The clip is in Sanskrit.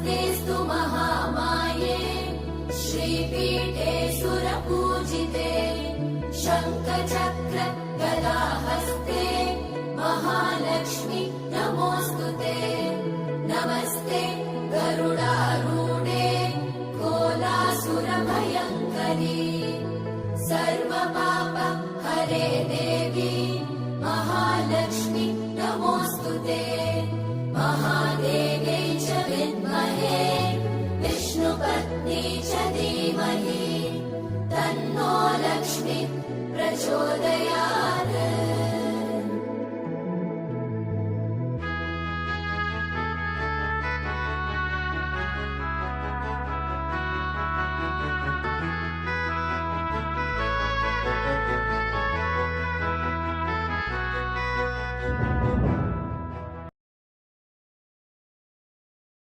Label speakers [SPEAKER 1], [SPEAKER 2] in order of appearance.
[SPEAKER 1] नमस्तेऽस्तु महामाये श्रीपीठे सुरपूजिते शङ्खचक्र गदाहस्ते महालक्ष्मी नमोऽस्तु ते नमस्ते गरुडारूढे कोलासुरभयङ्करी सर्वपाप हरे देवी महालक्ष्मी नमोऽस्तु ते महादेव्यै च विद्महे विष्णुपत्नी च धीमहि तन्नो लक्ष्मी प्रचोदयात्।